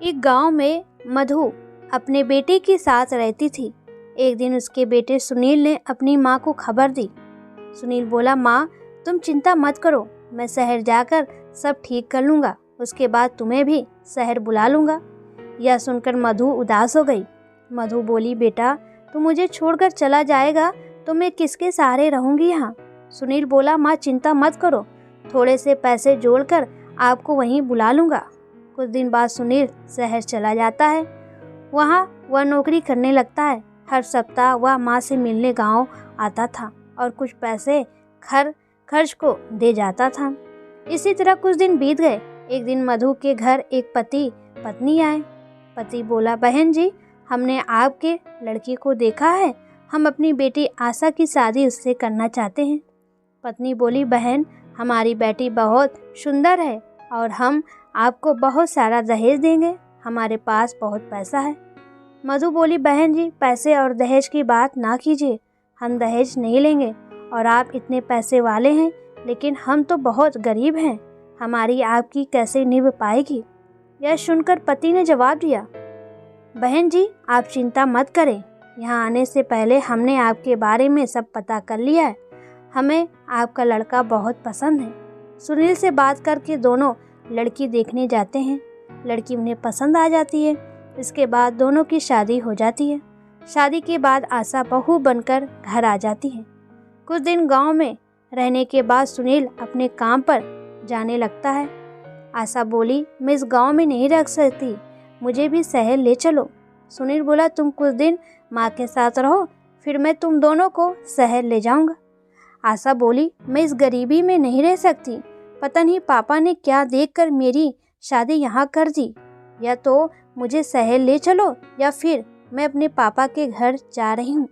एक गांव में मधु अपने बेटे के साथ रहती थी। एक दिन उसके बेटे सुनील ने अपनी माँ को खबर दी। सुनील बोला, माँ तुम चिंता मत करो, मैं शहर जाकर सब ठीक कर लूँगा, उसके बाद तुम्हें भी शहर बुला लूँगा। यह सुनकर मधु उदास हो गई। मधु बोली, बेटा तू मुझे छोड़कर चला जाएगा तो मैं किसके सहारे रहूँगी यहाँ। सुनील बोला, माँ चिंता मत करो, थोड़े से पैसे जोड़कर आपको वहीं बुला लूँगा। कुछ दिन बाद सुनील शहर चला जाता है। वहाँ वह नौकरी करने लगता है। हर सप्ताह वह माँ से मिलने गांव आता था और कुछ पैसे खर्च को दे जाता था। इसी तरह कुछ दिन बीत गए। एक दिन मधु के घर एक पति पत्नी आए। पति बोला, बहन जी हमने आपके लड़की को देखा है, हम अपनी बेटी आशा की शादी उससे करना चाहते हैं। पत्नी बोली, बहन हमारी बेटी बहुत सुंदर है और हम आपको बहुत सारा दहेज देंगे, हमारे पास बहुत पैसा है। मधु बोली, बहन जी पैसे और दहेज की बात ना कीजिए, हम दहेज नहीं लेंगे और आप इतने पैसे वाले हैं, लेकिन हम तो बहुत गरीब हैं, हमारी आपकी कैसे निभ पाएगी। यह सुनकर पति ने जवाब दिया, बहन जी आप चिंता मत करें, यहाँ आने से पहले हमने आपके बारे में सब पता कर लिया है, हमें आपका लड़का बहुत पसंद है। सुनील से बात करके दोनों लड़की देखने जाते हैं। लड़की उन्हें पसंद आ जाती है। इसके बाद दोनों की शादी हो जाती है। शादी के बाद आशा बहू बनकर घर आ जाती है। कुछ दिन गांव में रहने के बाद सुनील अपने काम पर जाने लगता है। आशा बोली, मैं इस गांव में नहीं रह सकती, मुझे भी शहर ले चलो। सुनील बोला, तुम कुछ दिन माँ के साथ रहो, फिर मैं तुम दोनों को शहर ले जाऊंगा। आशा बोली, मैं इस गरीबी में नहीं रह सकती, पता नहीं पापा ने क्या देखकर मेरी शादी यहाँ कर दी, या तो मुझे शहर ले चलो या फिर मैं अपने पापा के घर जा रही हूँ।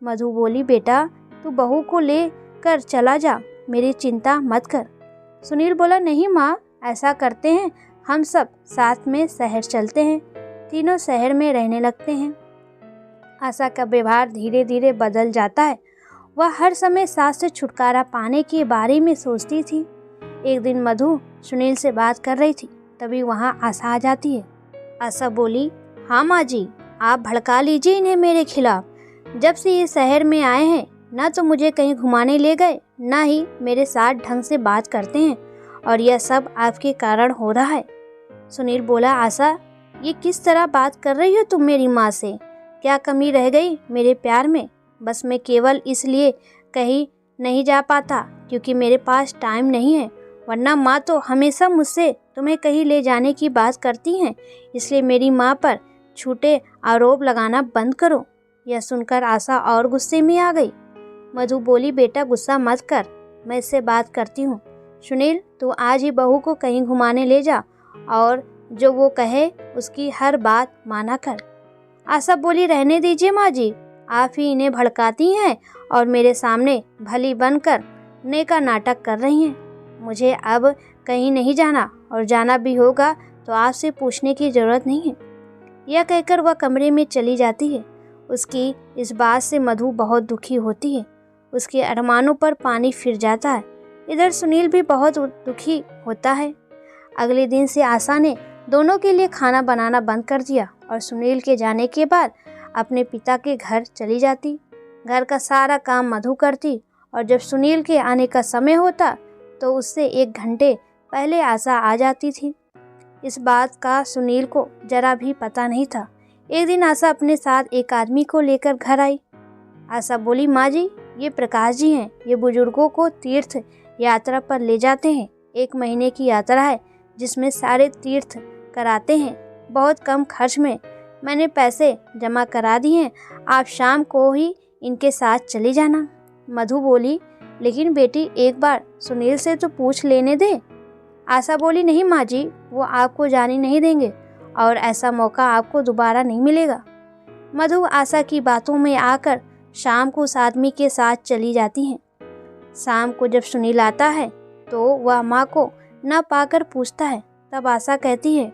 मधु बोली, बेटा तू बहू को ले कर चला जा, मेरी चिंता मत कर। सुनील बोला, नहीं माँ ऐसा करते हैं, हम सब साथ में शहर चलते हैं। तीनों शहर में रहने लगते हैं। आशा का व्यवहार धीरे धीरे बदल जाता है। वह हर समय सास से छुटकारा पाने के बारे में सोचती थी। एक दिन मधु सुनील से बात कर रही थी, तभी वहाँ आशा आ जाती है। आशा बोली, हाँ माँ जी आप भड़का लीजिए इन्हें मेरे खिलाफ। जब से ये शहर में आए हैं ना तो मुझे कहीं घुमाने ले गए, ना ही मेरे साथ ढंग से बात करते हैं, और यह सब आपके कारण हो रहा है। सुनील बोला, आशा ये किस तरह बात कर रही हो तुम मेरी माँ से, क्या कमी रह गई मेरे प्यार में। बस मैं केवल इसलिए कहीं नहीं जा पाता क्योंकि मेरे पास टाइम नहीं है, वरना माँ तो हमेशा मुझसे तुम्हें कहीं ले जाने की बात करती हैं, इसलिए मेरी माँ पर झूठे आरोप लगाना बंद करो। यह सुनकर आशा और गुस्से में आ गई। मधु बोली, बेटा गुस्सा मत कर, मैं इससे बात करती हूँ। सुनील तू आज ही बहू को कहीं घुमाने ले जा और जो वो कहे उसकी हर बात माना कर। आशा बोली, रहने दीजिए माँ जी, आप ही इन्हें भड़काती हैं और मेरे सामने भली बनकर नेका नाटक कर रही हैं। मुझे अब कहीं नहीं जाना, और जाना भी होगा तो आपसे पूछने की ज़रूरत नहीं है। यह कहकर वह कमरे में चली जाती है। उसकी इस बात से मधु बहुत दुखी होती है। उसके अरमानों पर पानी फिर जाता है। इधर सुनील भी बहुत दुखी होता है। अगले दिन से आशा ने दोनों के लिए खाना बनाना बंद कर दिया और सुनील के जाने के बाद अपने पिता के घर चली जाती। घर का सारा काम मधु करती, और जब सुनील के आने का समय होता तो उससे 1 घंटे पहले आशा आ जाती थी। इस बात का सुनील को जरा भी पता नहीं था। एक दिन आशा अपने साथ एक आदमी को लेकर घर आई। आशा बोली, माँ जी ये प्रकाश जी हैं, ये बुजुर्गों को तीर्थ यात्रा पर ले जाते हैं। 1 महीने की यात्रा है जिसमें सारे तीर्थ कराते हैं, बहुत कम खर्च में। मैंने पैसे जमा करा दिए हैं, आप शाम को ही इनके साथ चली जाना। मधु बोली, लेकिन बेटी एक बार सुनील से तो पूछ लेने दे। आशा बोली, नहीं माँ जी, वो आपको जाने नहीं देंगे और ऐसा मौका आपको दोबारा नहीं मिलेगा। मधु आशा की बातों में आकर शाम को उस आदमी के साथ चली जाती हैं। शाम को जब सुनील आता है तो वह माँ को न पाकर पूछता है। तब आशा कहती है,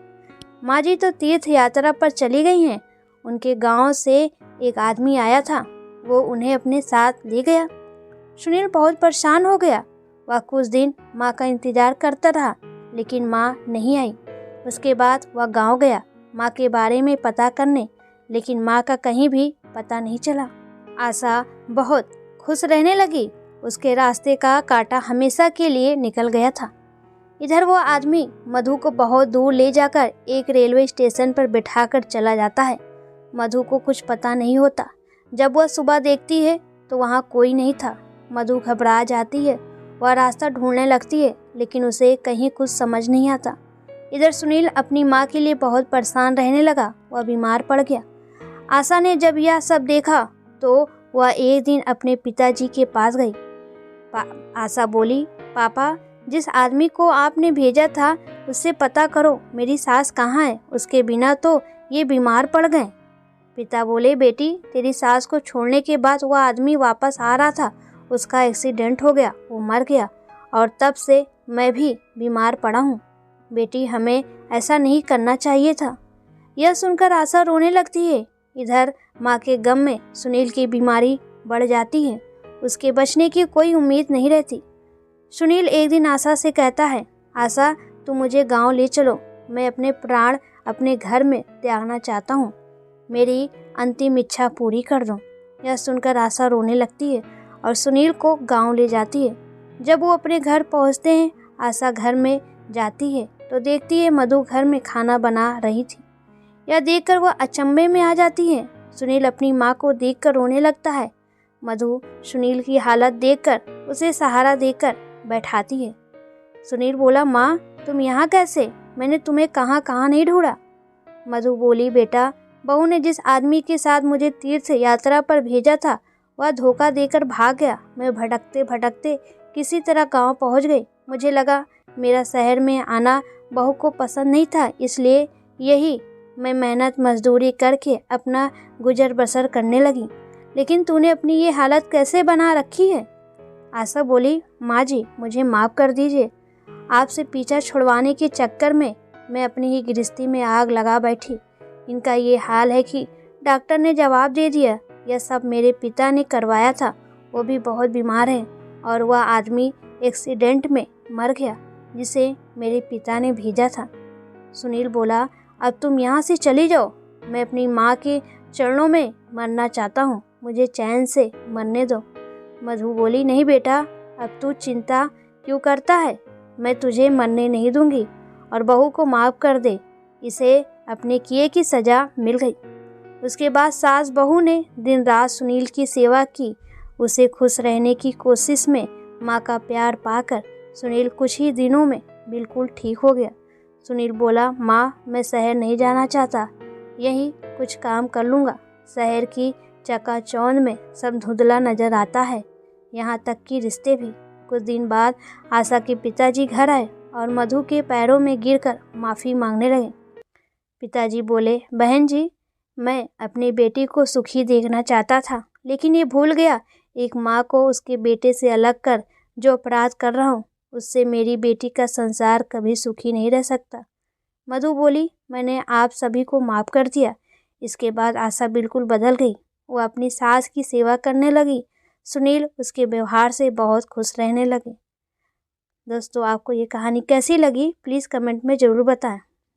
माँ जी तो तीर्थ यात्रा पर चली गई हैं, उनके गांव से एक आदमी आया था, वो उन्हें अपने साथ ले गया। सुनील बहुत परेशान हो गया। वह कुछ दिन माँ का इंतजार करता रहा, लेकिन माँ नहीं आई। उसके बाद वह गांव गया। माँ के बारे में पता करने, लेकिन माँ का कहीं भी पता नहीं चला। आशा बहुत खुश रहने लगी। उसके रास्ते का कांटा हमेशा के लिए निकल गया था। इधर वो आदमी मधु को बहुत दूर ले जाकर एक रेलवे स्टेशन पर बिठाकर चला जाता है। मधु को कुछ पता नहीं होता। जब वह सुबह देखती है तो वहाँ कोई नहीं था। मधु घबरा जाती है। वह रास्ता ढूंढने लगती है, लेकिन उसे कहीं कुछ समझ नहीं आता। इधर सुनील अपनी माँ के लिए बहुत परेशान रहने लगा। वह बीमार पड़ गया। आशा ने जब यह सब देखा तो वह एक दिन अपने पिताजी के पास गई। आशा बोली, पापा, जिस आदमी को आपने भेजा था उससे पता करो मेरी सास कहाँ है। उसके बिना तो ये बीमार पड़ गए। पिता बोले, बेटी, तेरी सास को छोड़ने के बाद वह आदमी वापस आ रहा था। उसका एक्सीडेंट हो गया, वो मर गया, और तब से मैं भी बीमार पड़ा हूँ। बेटी, हमें ऐसा नहीं करना चाहिए था। यह सुनकर आशा रोने लगती है। इधर माँ के गम में सुनील की बीमारी बढ़ जाती है। उसके बचने की कोई उम्मीद नहीं रहती। सुनील एक दिन आशा से कहता है, आशा, तुम मुझे गांव ले चलो। मैं अपने प्राण अपने घर में त्यागना चाहता हूँ। मेरी अंतिम इच्छा पूरी कर दो। यह सुनकर आशा रोने लगती है और सुनील को गांव ले जाती है। जब वो अपने घर पहुँचते हैं, आशा घर में जाती है तो देखती है मधु घर में खाना बना रही थी। यह देखकर वह अचंभे में आ जाती है। सुनील अपनी माँ को देखकर रोने लगता है। मधु सुनील की हालत देखकर उसे सहारा देकर बैठाती है। सुनील बोला, माँ, तुम यहाँ कैसे? मैंने तुम्हें कहाँ कहाँ नहीं ढूंढा। मधु बोली, बेटा, बहू ने जिस आदमी के साथ मुझे तीर्थ यात्रा पर भेजा था वह धोखा देकर भाग गया। मैं भटकते भटकते किसी तरह गांव पहुंच गई। मुझे लगा मेरा शहर में आना बहू को पसंद नहीं था, इसलिए यही मैं मेहनत मजदूरी करके अपना गुजर बसर करने लगी। लेकिन तूने अपनी ये हालत कैसे बना रखी है? आशा बोली, माँ जी, मुझे माफ़ कर दीजिए। आपसे पीछा छुड़वाने के चक्कर में मैं अपनी ही गृहस्थी में आग लगा बैठी। इनका ये हाल है कि डॉक्टर ने जवाब दे दिया यह सब मेरे पिता ने करवाया था। वो भी बहुत बीमार है और वह आदमी एक्सीडेंट में मर गया जिसे मेरे पिता ने भेजा था। सुनील बोला, अब तुम यहाँ से चली जाओ। मैं अपनी माँ के चरणों में मरना चाहता हूँ। मुझे चैन से मरने दो। मधु बोली, नहीं बेटा, अब तू चिंता क्यों करता है? मैं तुझे मरने नहीं दूंगी और बहू को माफ़ कर दे। इसे अपने किए की सज़ा मिल गई। उसके बाद सास बहू ने दिन रात सुनील की सेवा की। उसे खुश रहने की कोशिश में माँ का प्यार पाकर सुनील कुछ ही दिनों में बिल्कुल ठीक हो गया। सुनील बोला, माँ, मैं शहर नहीं जाना चाहता। यहीं कुछ काम कर लूँगा। शहर की चकाचौंध में सब धुंधला नज़र आता है, यहाँ तक कि रिश्ते भी। कुछ दिन बाद आशा के पिताजी घर आए और मधु के पैरों में गिरकर माफ़ी मांगने लगे। पिताजी बोले, बहन जी, मैं अपनी बेटी को सुखी देखना चाहता था, लेकिन ये भूल गया एक माँ को उसके बेटे से अलग कर जो अपराध कर रहा हूँ, उससे मेरी बेटी का संसार कभी सुखी नहीं रह सकता। मधु बोली, मैंने आप सभी को माफ़ कर दिया। इसके बाद आशा बिल्कुल बदल गई। वो अपनी सास की सेवा करने लगी। सुनील उसके व्यवहार से बहुत खुश रहने लगे। दोस्तों, आपको ये कहानी कैसी लगी प्लीज़ कमेंट में ज़रूर बताएं।